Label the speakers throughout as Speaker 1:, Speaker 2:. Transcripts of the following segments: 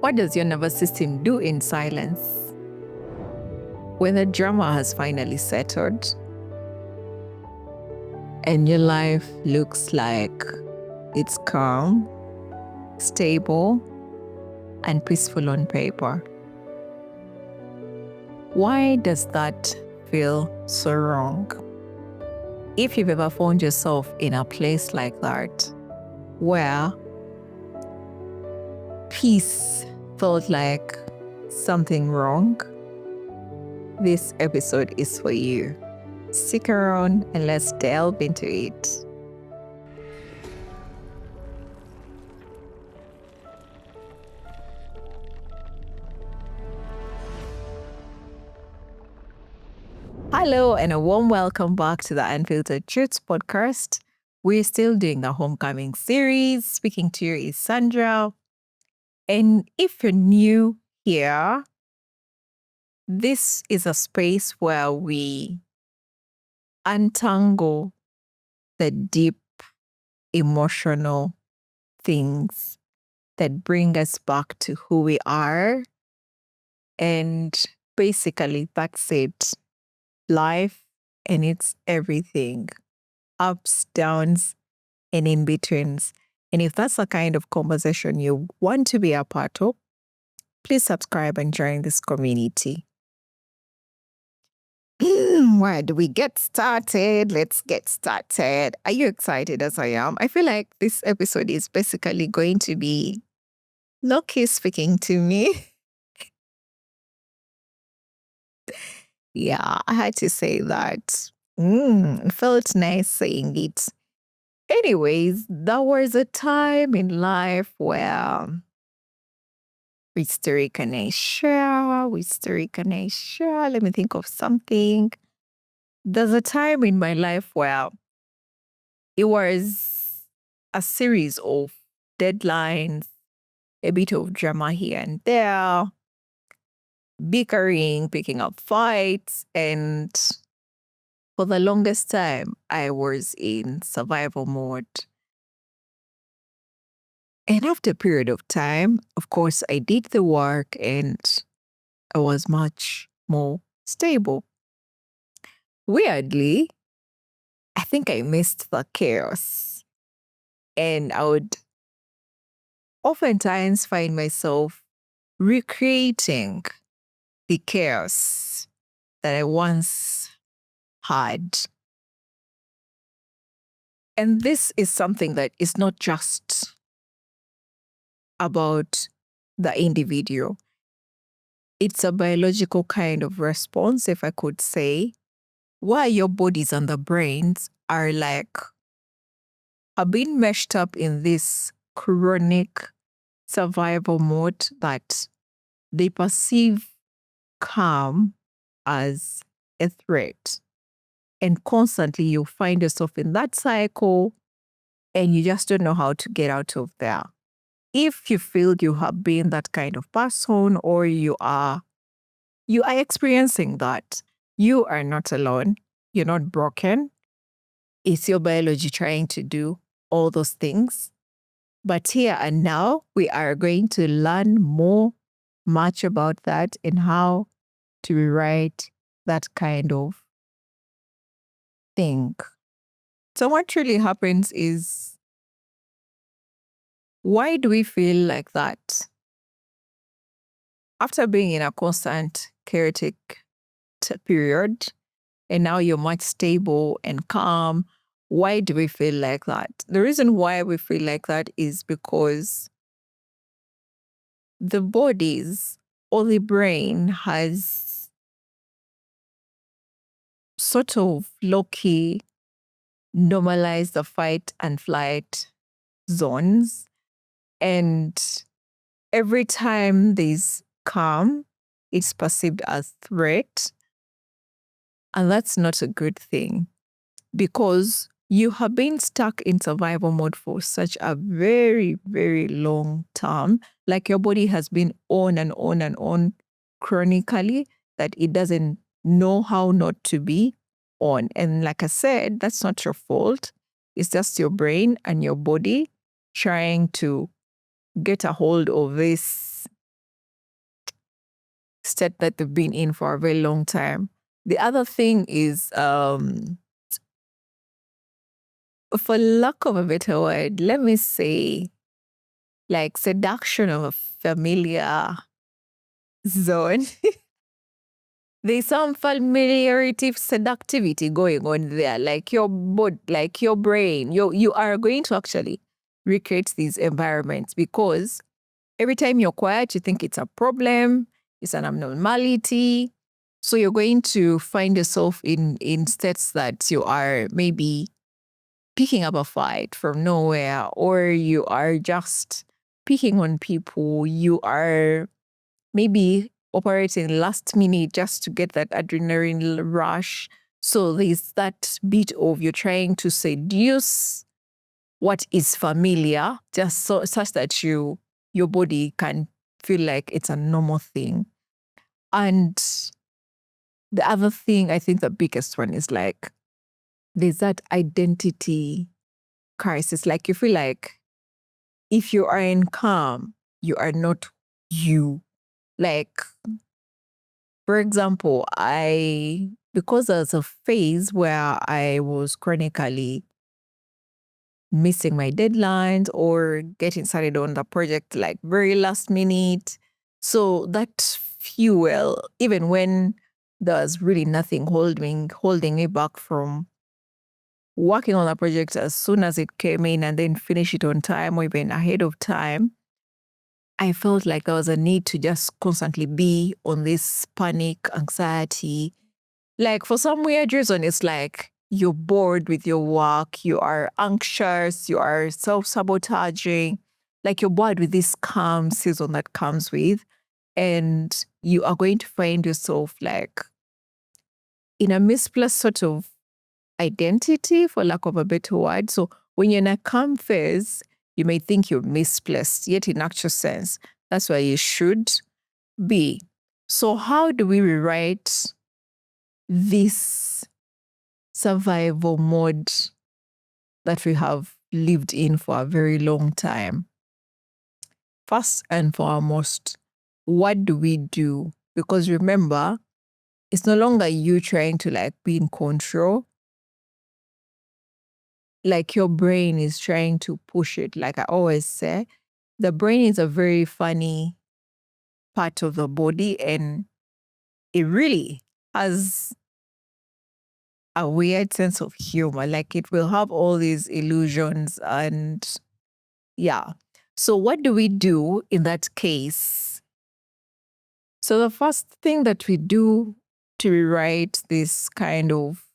Speaker 1: What does your nervous system do in silence? When the drama has finally settled and your life looks like it's calm, stable, and peaceful on paper. Why does that feel so wrong? If you've ever found yourself in a place like that, where peace felt like something wrong, this episode is for you. Stick around and let's delve into it. Hello and a warm welcome back to the Unfiltered Truths podcast. We're still doing the homecoming series. Speaking to you is Sandra. And if you're new here, this is a space where we untangle the deep emotional things that bring us back to who we are. And basically, that's it. Life and it's everything, ups, downs, and in betweens. And if that's the kind of conversation you want to be a part of, please subscribe and join this community. Where do we get started? Let's get started. Are you excited as I am? I feel like this episode is basically going to be Loki speaking to me. Yeah, I had to say that. It felt nice saying it. Anyways, there was a time in life where which story can I share? Let me think of something. There's a time in my life where it was a series of deadlines, a bit of drama here and there, bickering, picking up fights, and for the longest time, I was in survival mode. And after a period of time, of course, I did the work and I was much more stable. Weirdly, I think I missed the chaos. And I would oftentimes find myself recreating the chaos that I once had. And this is something that is not just about the individual. It's a biological kind of response, if I could say, where your bodies and the brains are being meshed up in this chronic survival mode that they perceive calm as a threat. And constantly you find yourself in that cycle and you just don't know how to get out of there. If you feel you have been that kind of person or you are experiencing that, you are not alone. You're not broken. It's your biology trying to do all those things. But here and now, we are going to learn much about that and how to rewrite that kind of thing. So what really happens is, why do we feel like that? After being in a constant chaotic period, and now you're much stable and calm, why do we feel like that? The reason why we feel like that is because the bodies or the brain has sort of low-key normalized the fight and flight zones. And every time there's calm, it's perceived as threat. And that's not a good thing because you have been stuck in survival mode for such a very, very long time. Like your body has been on and on and on chronically that it doesn't know how not to be on. And like I said, that's not your fault. It's just your brain and your body trying to get a hold of this state that they've been in for a very long time. The other thing is, for lack of a better word, let me say, like seduction of a familiar zone. There's some familiarity, seductivity going on there. Like your body, like your brain, you are going to actually recreate these environments because every time you're quiet, you think it's a problem, it's an abnormality. So you're going to find yourself in states that you are maybe picking up a fight from nowhere, or you are just picking on people. You are maybe operating last minute just to get that adrenaline rush. So there's that bit of you're trying to seduce what is familiar, just so such that your body can feel like it's a normal thing. And the other thing, I think the biggest one is like there's that identity crisis. Like you feel like if you are in calm, you are not you. Like, for example, because there's a phase where I was chronically missing my deadlines or getting started on the project like very last minute. So that fuel, even when there's really nothing holding me back from working on the project as soon as it came in and then finish it on time or even ahead of time, I felt like there was a need to just constantly be on this panic, anxiety. Like for some weird reason, it's like you're bored with your work, you are anxious, you are self-sabotaging, like you're bored with this calm season that comes with. And you are going to find yourself like in a misplaced sort of identity, for lack of a better word. So when you're in a calm phase, you may think you're misplaced, yet in actual sense, that's where you should be. So how do we rewrite this survival mode that we have lived in for a very long time? First and foremost, what do we do? Because remember, it's no longer you trying to like be in control. Like your brain is trying to push it. Like I always say, the brain is a very funny part of the body and it really has a weird sense of humor. Like it will have all these illusions and yeah. So what do we do in that case? So the first thing that we do to rewrite this kind of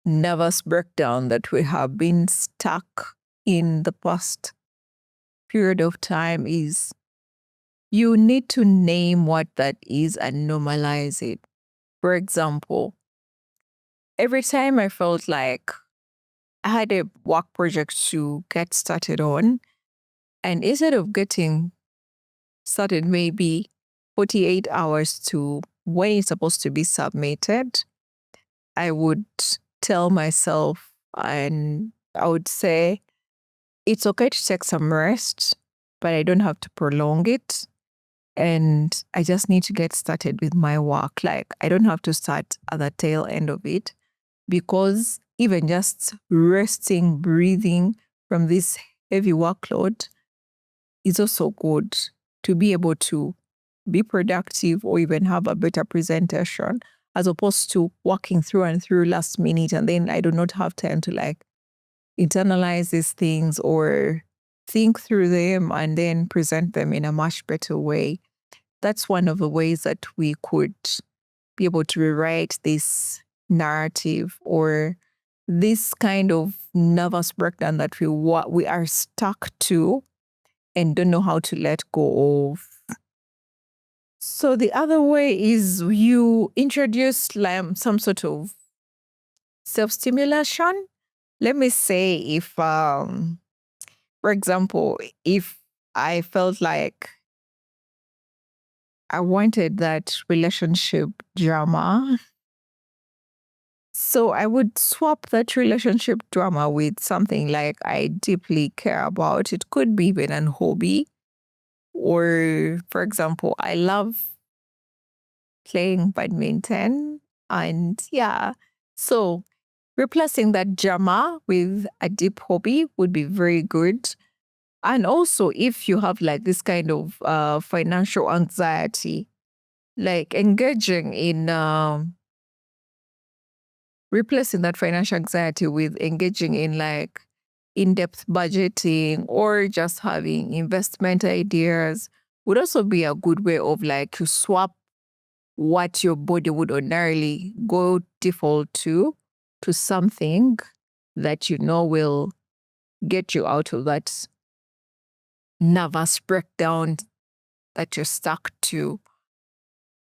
Speaker 1: nervous breakdown that we have been stuck in the past period of time is you need to name what that is and normalize it. For example, every time I felt like I had a work project to get started on, and instead of getting started maybe 48 hours to when it's supposed to be submitted, I would tell myself and I would say, it's okay to take some rest, but I don't have to prolong it. And I just need to get started with my work. Like, I don't have to start at the tail end of it because even just resting, breathing from this heavy workload is also good to be able to be productive or even have a better presentation as opposed to working through and through last minute. And then I do not have time to like internalize these things or think through them and then present them in a much better way. That's one of the ways that we could be able to rewrite this narrative or this kind of nervous breakdown that we are stuck to and don't know how to let go of. So the other way is you introduce some sort of self-stimulation. Let me say if, for example, if I felt like I wanted that relationship drama, so I would swap that relationship drama with something like I deeply care about. It could be even an hobby. Or, for example, I love playing badminton. And yeah, so replacing that drama with a deep hobby would be very good. And also, if you have like this kind of financial anxiety, like engaging in replacing that financial anxiety with engaging in like in-depth budgeting or just having investment ideas would also be a good way of like to swap what your body would ordinarily go default to something that you know will get you out of that nervous breakdown that you're stuck to.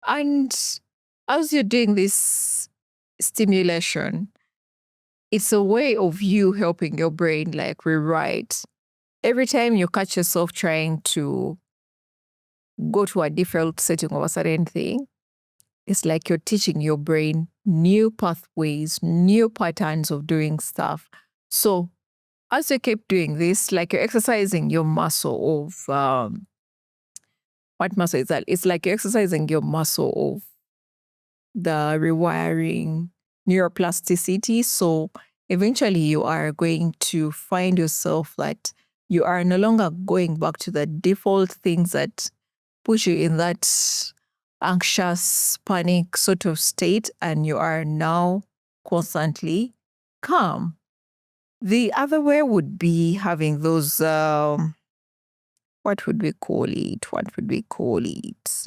Speaker 1: And as you're doing this stimulation, it's a way of you helping your brain like rewrite. Every time you catch yourself trying to go to a default setting of a certain thing, it's like you're teaching your brain new pathways, new patterns of doing stuff. So as you keep doing this, like you're exercising your muscle of what muscle is that? It's like you're exercising your muscle of the rewiring neuroplasticity. So eventually you are going to find yourself that you are no longer going back to the default things that put you in that anxious, panic sort of state, and you are now constantly calm. The other way would be having those, what would we call it? What would we call it?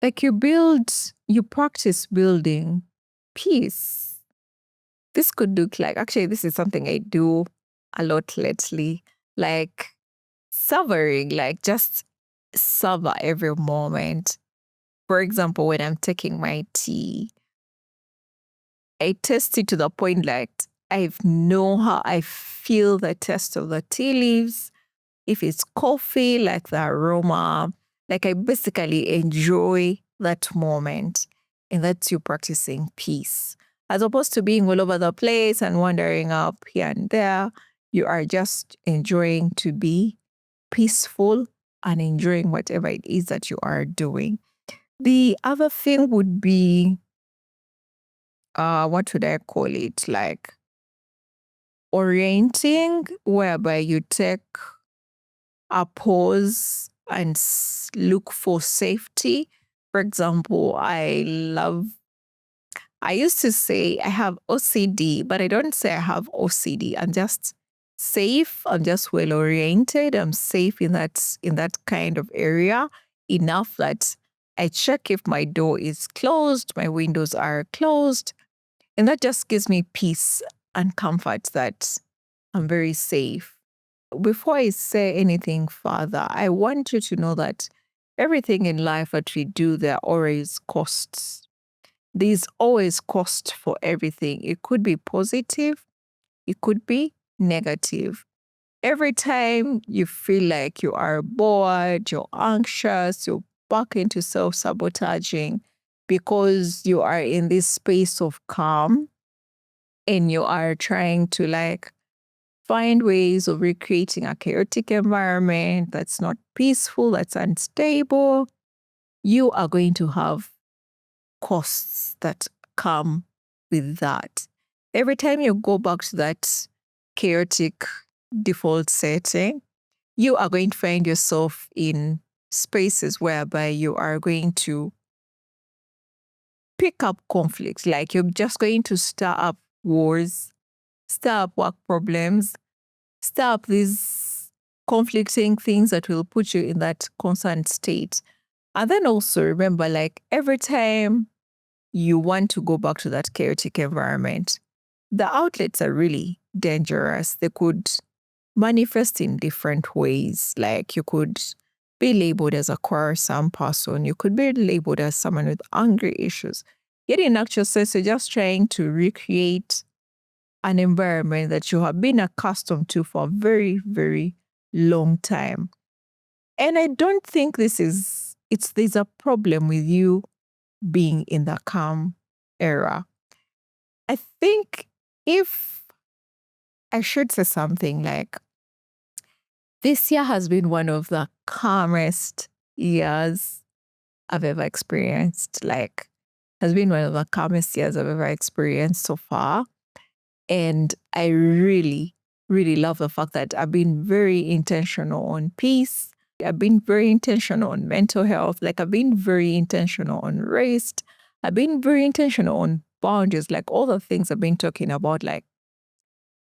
Speaker 1: Like you practice building peace. This could look like, actually, this is something I do a lot lately, like savoring, like just savor every moment. For example, when I'm taking my tea, I taste it to the point like I know how I feel the taste of the tea leaves. If it's coffee, like the aroma, like I basically enjoy that moment. And that's you practicing peace. As opposed to being all over the place and wandering up here and there, you are just enjoying to be peaceful and enjoying whatever it is that you are doing. The other thing would be, what would I call it? Like orienting, whereby you take a pause and look for safety. For example, I used to say I have OCD, but I don't say I have OCD. I'm just safe. I'm just well oriented. I'm safe in that kind of area enough that I check if my door is closed, my windows are closed, and that just gives me peace and comfort that I'm very safe. Before I say anything further, I want you to know that everything in life that we do, there are always costs. There's always cost for everything. It could be positive, it could be negative. Every time you feel like you are bored, you're anxious, you're back into self-sabotaging because you are in this space of calm and you are trying to like find ways of recreating a chaotic environment that's not peaceful, that's unstable, you are going to have costs that come with that. Every time you go back to that chaotic default setting, you are going to find yourself in spaces whereby you are going to pick up conflicts. Like you're just going to stir up wars, stir up work problems, stir up these conflicting things that will put you in that constant state. And then also remember, like every time you want to go back to that chaotic environment, the outlets are really dangerous. They could manifest in different ways. Like you could be labeled as a quarrelsome person. You could be labeled as someone with angry issues. Yet in actual sense, you're just trying to recreate an environment that you have been accustomed to for a very, very long time. And I don't think there's a problem with you being in the calm era. I think if I should say something like, this year has been one of the calmest years I've ever experienced. Like, has been one of the calmest years I've ever experienced so far. And I really, really love the fact that I've been very intentional on peace. I've been very intentional on mental health. Like, I've been very intentional on rest. I've been very intentional on boundaries. Like, all the things I've been talking about, like,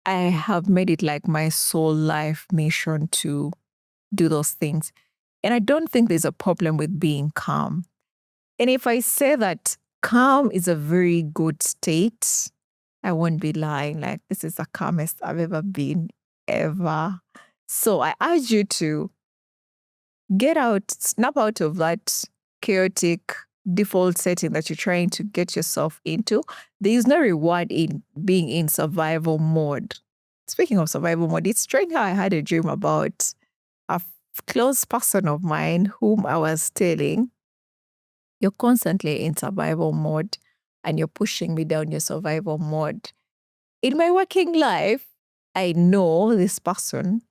Speaker 1: I have made it like my sole life mission to do those things. And I don't think there's a problem with being calm. And if I say that calm is a very good state, I won't be lying. Like, this is the calmest I've ever been, ever. So I urge you to snap out of that chaotic default setting that you're trying to get yourself into. There is no reward in being in survival mode. Speaking of survival mode, it's strange how I had a dream about a close person of mine whom I was telling, you're constantly in survival mode and you're pushing me down your survival mode. In my working life, I know this person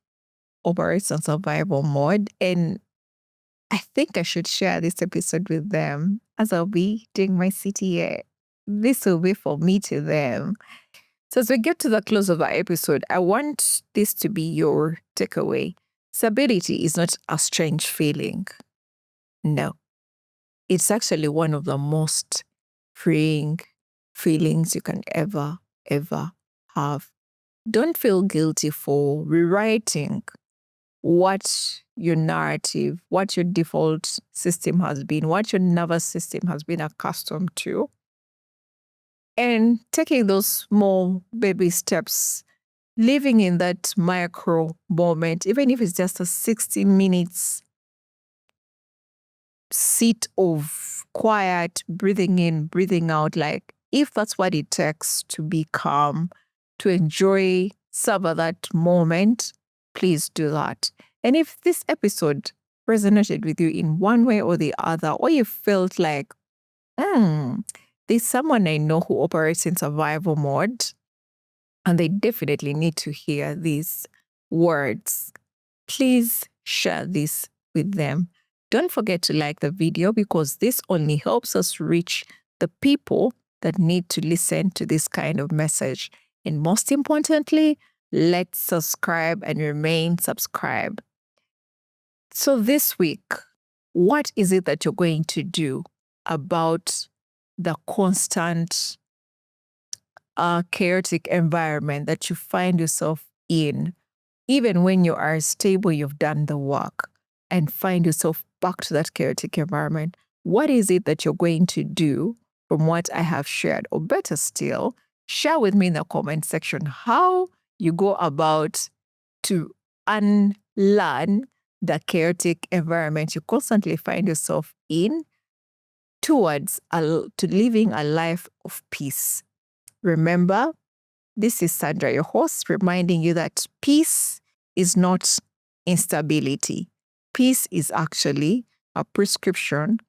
Speaker 1: operates on survival mode, and I think I should share this episode with them as I'll be doing my CTA. This will be for me to them. So as we get to the close of our episode, I want this to be your takeaway. Stability is not a strange feeling. No. It's actually one of the most freeing feelings you can ever have. Don't feel guilty for rewriting what your narrative, what your default system has been, what your nervous system has been accustomed to. And taking those small baby steps, living in that micro moment, even if it's just a 60 minutes seat of quiet, breathing in, breathing out, like if that's what it takes to be calm, to savor that moment, please do that. And if this episode resonated with you in one way or the other, or you felt like, there's someone I know who operates in survival mode, and they definitely need to hear these words, please share this with them. Don't forget to like the video, because this only helps us reach the people that need to listen to this kind of message. And most importantly, let's subscribe and remain subscribed. So this week, what is it that you're going to do about the constant chaotic environment that you find yourself in? Even when you are stable, you've done the work, and find yourself back to that chaotic environment, what is it that you're going to do from what I have shared? Or better still, share with me in the comment section how you go about to unlearn the chaotic environment you constantly find yourself in towards to living a life of peace. Remember, this is Sandra, your host, reminding you that peace is not instability. Peace is actually a prescription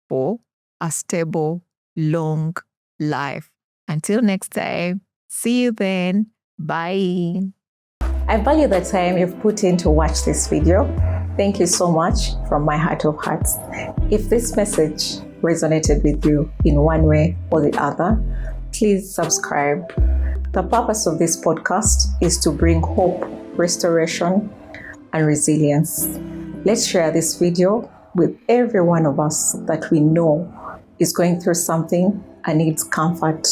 Speaker 1: for a stable, long life. Until next time, see you then. Bye. I value the time you've put in to watch this video. Thank you so much from my heart of hearts. If this message resonated with you in one way or the other, please subscribe. The purpose of this podcast is to bring hope, restoration, and resilience. Let's share this video with every one of us that we know is going through something and needs comfort